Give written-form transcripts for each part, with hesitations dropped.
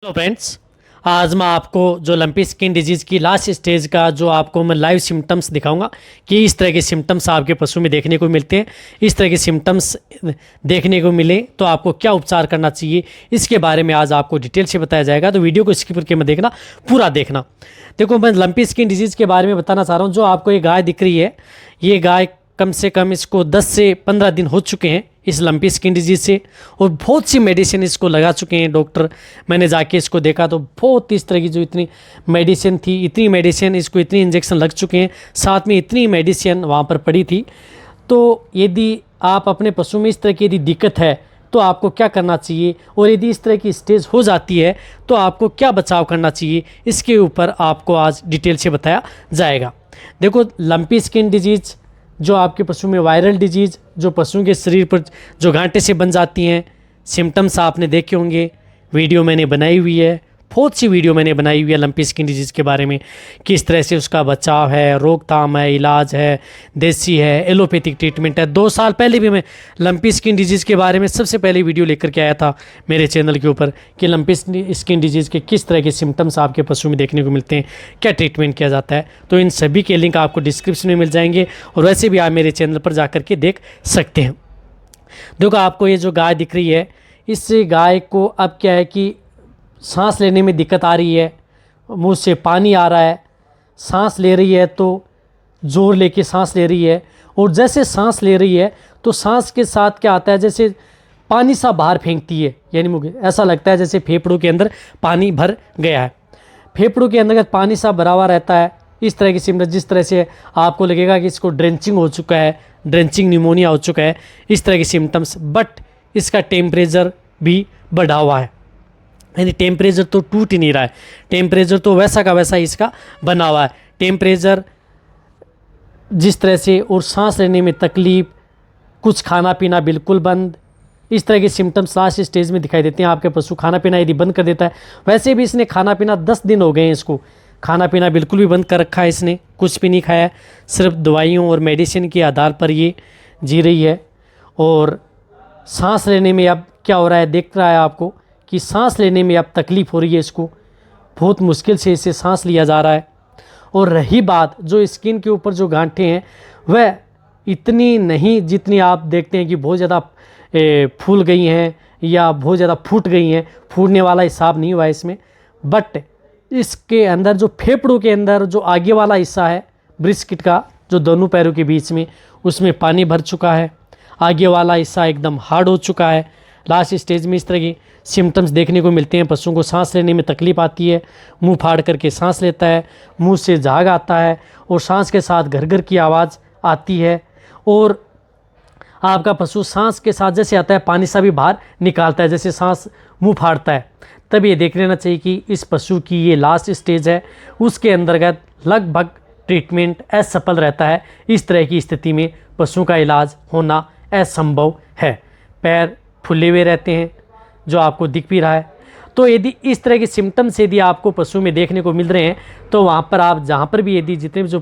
Hello friends. आज मैं आपको जो लंपी स्किन डिजीज़ की लास्ट स्टेज का जो आपको मैं लाइव सिम्टम्स दिखाऊंगा कि इस तरह के सिम्टम्स आपके पशु में देखने को मिलते हैं। इस तरह के सिम्टम्स देखने को मिले तो आपको क्या उपचार करना चाहिए, इसके बारे में आज आपको डिटेल से बताया जाएगा। तो वीडियो को स्किप करके मत देखना, पूरा देखना। देखो, मैं लंपी स्किन डिजीज़ के बारे में बताना चाह रहा हूँ। जो आपको ये गाय दिख रही है, ये गाय कम से कम इसको 10 से 15 दिन हो चुके हैं इस लंपी स्किन डिजीज़ से, और बहुत सी मेडिसिन इसको लगा चुके हैं डॉक्टर। मैंने जाके इसको देखा तो बहुत इस तरह की जो इतनी मेडिसिन थी, इतनी मेडिसिन इसको, इतनी इंजेक्शन लग चुके हैं, साथ में इतनी मेडिसिन वहाँ पर पड़ी थी। तो यदि आप अपने पशु में इस तरह की यदि दिक्कत है तो आपको क्या करना चाहिए, और यदि इस तरह की स्टेज हो जाती है तो आपको क्या बचाव करना चाहिए, इसके ऊपर आपको आज डिटेल से बताया जाएगा। देखो, लंपी स्किन डिजीज़ जो आपके पशु में वायरल डिजीज़ जो पशुओं के शरीर पर जो गांठें से बन जाती हैं, सिम्टम्स आपने देखे होंगे। वीडियो मैंने बनाई हुई है, बहुत सी वीडियो मैंने बनाई हुई है लंपी स्किन डिजीज़ के बारे में, किस तरह से उसका बचाव है, रोकथाम है, इलाज है, देसी है, एलोपैथिक ट्रीटमेंट है। 2 साल पहले भी मैं लंपी स्किन डिजीज़ के बारे में सबसे पहले वीडियो लेकर के आया था मेरे चैनल के ऊपर कि लंपी स्किन डिजीज़ के किस तरह के सिम्टम्स आपके पशु में देखने को मिलते हैं, क्या ट्रीटमेंट किया जाता है। तो इन सभी के लिंक आपको डिस्क्रिप्शन में मिल जाएंगे, और वैसे भी आप मेरे चैनल पर जा के देख सकते हैं। देखो, आपको ये जो गाय दिख रही है, इस गाय को अब क्या है कि सांस लेने में दिक्कत आ रही है, मुंह से पानी आ रहा है, सांस ले रही है तो जोर लेके सांस ले रही है, और जैसे सांस ले रही है तो सांस के साथ क्या आता है, जैसे पानी सा बाहर फेंकती है, यानी मुझे ऐसा लगता है जैसे फेफड़ों के अंदर पानी भर गया है। फेफड़ों के अंदर पानी सा भरा हुआ रहता है। इस तरह की सिम्टम्स, जिस तरह से आपको लगेगा कि इसको ड्रेंचिंग हो चुका है, ड्रेंचिंग निमोनिया हो चुका है, इस तरह के सिम्टम्स। बट इसका टेम्परेचर भी बढ़ा हुआ है, यानी टेम्परेचर तो टूट ही नहीं रहा है, टेम्परेचर तो वैसा का वैसा इसका बना हुआ है। टेम्परेचर जिस तरह से, और सांस लेने में तकलीफ, कुछ खाना पीना बिल्कुल बंद, इस तरह के सिम्टम्स लास्ट स्टेज में दिखाई देते हैं। आपके पशु खाना पीना यदि बंद कर देता है, वैसे भी इसने खाना पीना 10 दिन हो गए हैं, इसको खाना पीना बिल्कुल भी बंद कर रखा है, इसने कुछ भी नहीं खाया, सिर्फ दवाइयों और मेडिसिन के आधार पर ये जी रही है। और सांस लेने में अब क्या हो रहा है, देख रहा है आपको कि सांस लेने में अब तकलीफ़ हो रही है, इसको बहुत मुश्किल से इसे सांस लिया जा रहा है। और रही बात जो स्किन के ऊपर जो गांठें हैं, वह इतनी नहीं जितनी आप देखते हैं कि बहुत ज़्यादा फूल गई हैं या बहुत ज़्यादा फूट गई हैं। फूटने वाला हिसाब नहीं हुआ है इसमें, बट इसके अंदर जो फेफड़ों के अंदर जो आगे वाला हिस्सा है ब्रिस्किट का, जो दोनों पैरों के बीच में, उसमें पानी भर चुका है। आगे वाला हिस्सा एकदम हार्ड हो चुका है। लास्ट स्टेज में इस तरह की सिम्टम्स देखने को मिलते हैं। पशुओं को सांस लेने में तकलीफ आती है, मुंह फाड़ करके सांस लेता है, मुंह से झाग आता है, और सांस के साथ घर घर की आवाज़ आती है। और आपका पशु सांस के साथ जैसे आता है, पानी सा भी बाहर निकालता है, जैसे सांस मुंह फाड़ता है। तब ये देख लेना चाहिए कि इस पशु की ये लास्ट स्टेज है। उसके अंतर्गत लगभग ट्रीटमेंट असफल रहता है। इस तरह की स्थिति में पशु का इलाज होना असंभव है। पैर फुले हुए रहते हैं, जो आपको दिख भी रहा है। तो यदि इस तरह के सिम्टम्स यदि आपको पशु में देखने को मिल रहे हैं, तो वहाँ पर आप जहाँ पर भी, यदि जितने भी जो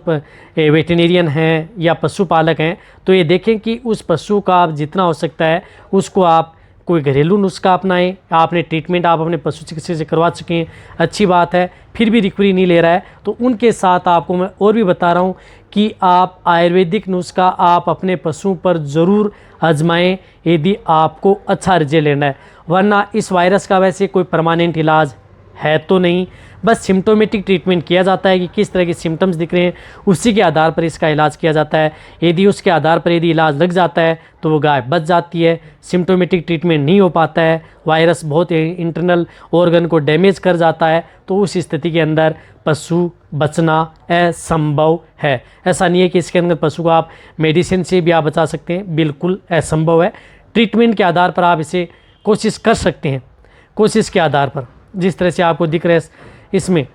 वेटेरियन हैं या पशुपालक हैं, तो ये देखें कि उस पशु का आप जितना हो सकता है उसको आप कोई घरेलू नुस्खा अपनाएं। आपने ट्रीटमेंट आप अपने पशु चिकित्सक से करवा चुके हैं, अच्छी बात है, फिर भी रिकवरी नहीं ले रहा है, तो उनके साथ आपको मैं और भी बता रहा हूँ कि आप आयुर्वेदिक नुस्खा आप अपने पशु पर ज़रूर आजमाएं यदि आपको अच्छा रिजल्ट लेना है। वरना इस वायरस का वैसे कोई परमानेंट इलाज है तो नहीं, बस सिम्टोमेटिक ट्रीटमेंट किया जाता है कि किस तरह के सिम्टम्स दिख रहे हैं, उसी के आधार पर इसका इलाज किया जाता है। यदि उसके आधार पर यदि इलाज लग जाता है तो वो गाय बच जाती है। सिम्टोमेटिक ट्रीटमेंट नहीं हो पाता है, वायरस बहुत इंटरनल ऑर्गन को डैमेज कर जाता है, तो उस स्थिति के अंदर पशु बचना असंभव है। ऐसा नहीं है कि इसके अंदर पशु को आप मेडिसिन से भी आप बचा सकते हैं, बिल्कुल असंभव है। ट्रीटमेंट के आधार पर आप इसे कोशिश कर सकते हैं, कोशिश के आधार पर। जिस तरह से आपको दिख रहा है इसमें,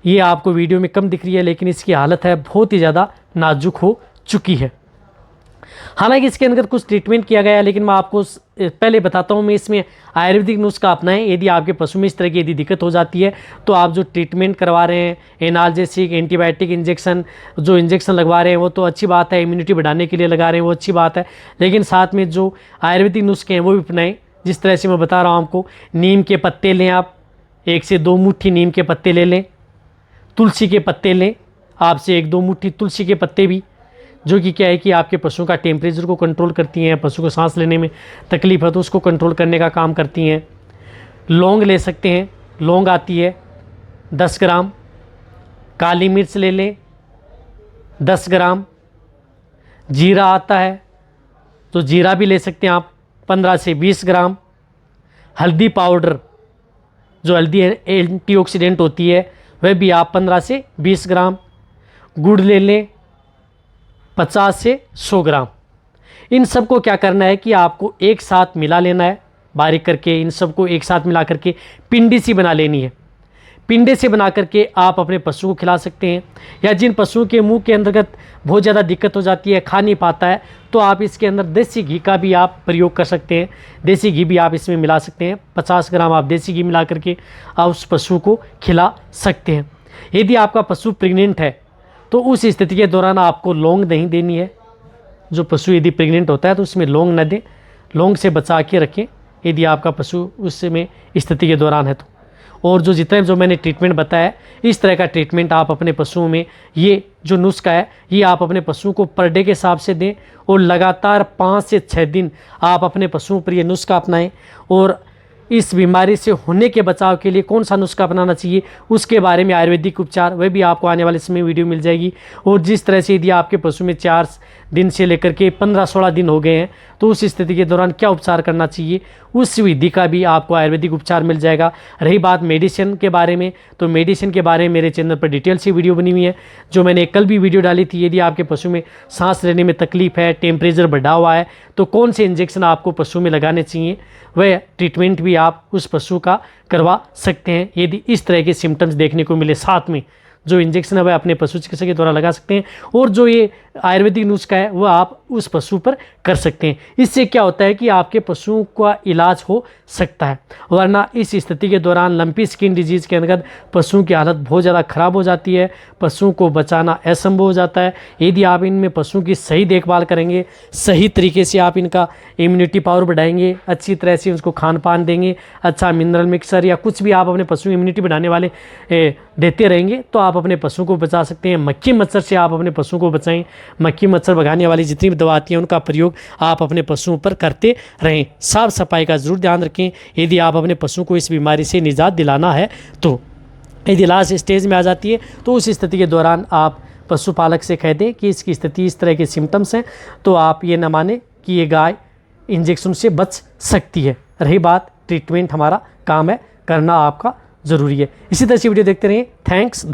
ये आपको वीडियो में कम दिख रही है, लेकिन इसकी हालत है बहुत ही ज़्यादा नाजुक हो चुकी है। हालांकि इसके अंदर कुछ ट्रीटमेंट किया गया है, लेकिन मैं आपको पहले बताता हूँ, मैं इसमें आयुर्वेदिक नुस्खा अपनाएं। यदि आपके पशु में इस तरह की यदि दिक्कत हो जाती है, तो आप जो ट्रीटमेंट करवा रहे हैं, एनाल्जेसिक, एंटीबायोटिक इंजेक्शन, जो इंजेक्शन लगवा रहे हैं वो तो अच्छी बात है, इम्यूनिटी बढ़ाने के लिए लगा रहे हैं वो अच्छी बात है, लेकिन साथ में जो आयुर्वेदिक नुस्खे हैं वो भी अपनाएं। जिस तरह से मैं बता रहा हूँ आपको, नीम के पत्ते लें आप, 1 से 2 मुट्ठी नीम के पत्ते ले लें, तुलसी के पत्ते लें, आपसे 1-2 मुट्ठी तुलसी के पत्ते भी, जो कि क्या है कि आपके पशु का टेम्परेचर को कंट्रोल करती हैं, पशु को सांस लेने में तकलीफ है तो उसको कंट्रोल करने का काम करती हैं। लौंग ले सकते हैं, लौंग आती है 10 ग्राम, काली मिर्च ले लें 10 ग्राम, जीरा आता है तो जीरा भी ले सकते हैं आप 15 से 20 ग्राम, हल्दी पाउडर जो हल्दी एंटीऑक्सीडेंट होती है वह भी आप 15 से 20 ग्राम, गुड़ ले लें 50 से 100 ग्राम। इन सब को क्या करना है कि आपको एक साथ मिला लेना है बारीक करके, इन सब को एक साथ मिला करके पिंडी सी बना लेनी है। पिंडे से बना करके आप अपने पशु को खिला सकते हैं, या जिन पशुओं के मुंह के अंतर्गत बहुत ज़्यादा दिक्कत हो जाती है, खा नहीं पाता है, तो आप इसके अंदर देसी घी का भी आप प्रयोग कर सकते हैं। देसी घी भी आप इसमें मिला सकते हैं, 50 ग्राम आप देसी घी मिला करके आप उस पशु को खिला सकते हैं। यदि आपका पशु प्रेग्नेंट है तो उस स्थिति के दौरान आपको लौंग नहीं देनी है। जो पशु यदि प्रेग्नेंट होता है तो उसमें लौंग न दें, लौंग से बचा के रखें यदि आपका पशु उसमें स्थिति के दौरान है तो। और जो जितने जो मैंने ट्रीटमेंट बताया, इस तरह का ट्रीटमेंट आप अपने पशुओं में, ये जो नुस्खा है ये आप अपने पशुओं को पर डे के हिसाब से दें, और लगातार 5 से 6 दिन आप अपने पशुओं पर ये नुस्खा अपनाएं। और इस बीमारी से होने के बचाव के लिए कौन सा नुस्खा अपनाना चाहिए उसके बारे में आयुर्वेदिक उपचार वह भी आपको आने वाले समय वीडियो मिल जाएगी। और जिस तरह से यदि आपके पशु में 4 दिन से लेकर के 15-16 दिन हो गए हैं तो उस स्थिति के दौरान क्या उपचार करना चाहिए उस विधि का भी आपको आयुर्वेदिक उपचार मिल जाएगा। रही बात मेडिसिन के बारे में, तो मेडिसिन के बारे में मेरे चैनल पर डिटेल से वीडियो बनी हुई है, जो मैंने कल भी वीडियो डाली थी। यदि आपके पशु में सांस लेने में तकलीफ है, टेम्परेचर बढ़ा हुआ है, तो कौन से इंजेक्शन आपको पशु में लगाने चाहिए, वह ट्रीटमेंट भी आप उस पशु का करवा सकते हैं। यदि इस तरह के सिम्टम्स देखने को मिले, साथ में जो इंजेक्शन है वह अपने पशु चिकित्सक के द्वारा लगा सकते हैं, और जो ये आयुर्वेदिक नुस्खा है वह आप उस पशु पर कर सकते हैं। इससे क्या होता है कि आपके पशुओं का इलाज हो सकता है, वरना इस स्थिति के दौरान लंपी स्किन डिजीज़ के अंतर्गत पशुओं की हालत बहुत ज़्यादा ख़राब हो जाती है, पशुओं को बचाना असंभव हो जाता है। यदि आप इनमें पशुओं की सही देखभाल करेंगे, सही तरीके से आप इनका इम्यूनिटी पावर बढ़ाएंगे, अच्छी तरह से उसको खान पान देंगे, अच्छा मिनरल मिक्सर या कुछ भी आप अपने पशु की इम्यूनिटी बढ़ाने वाले देते रहेंगे, तो आप अपने पशुओं को बचा सकते हैं। मक्खी मच्छर से आप अपने पशुओं को बचाएं, मक्खी मच्छर भगाने वाली जितनी भी दवा आती हैं उनका प्रयोग आप अपने पशुओं पर करते रहें। साफ सफाई का ज़रूर ध्यान रखें यदि आप अपने पशु को इस बीमारी से निजात दिलाना है तो। यदि लास्ट स्टेज में आ जाती है तो उस स्थिति के दौरान आप पशुपालक से कह दें कि इसकी स्थिति इस तरह के सिम्टम्स हैं, तो आप ये न माने कि ये गाय इंजेक्शन से बच सकती है। रही बात ट्रीटमेंट, हमारा काम है, करना आपका ज़रूरी है। इसी तरह से वीडियो देखते रहिए। थैंक्स।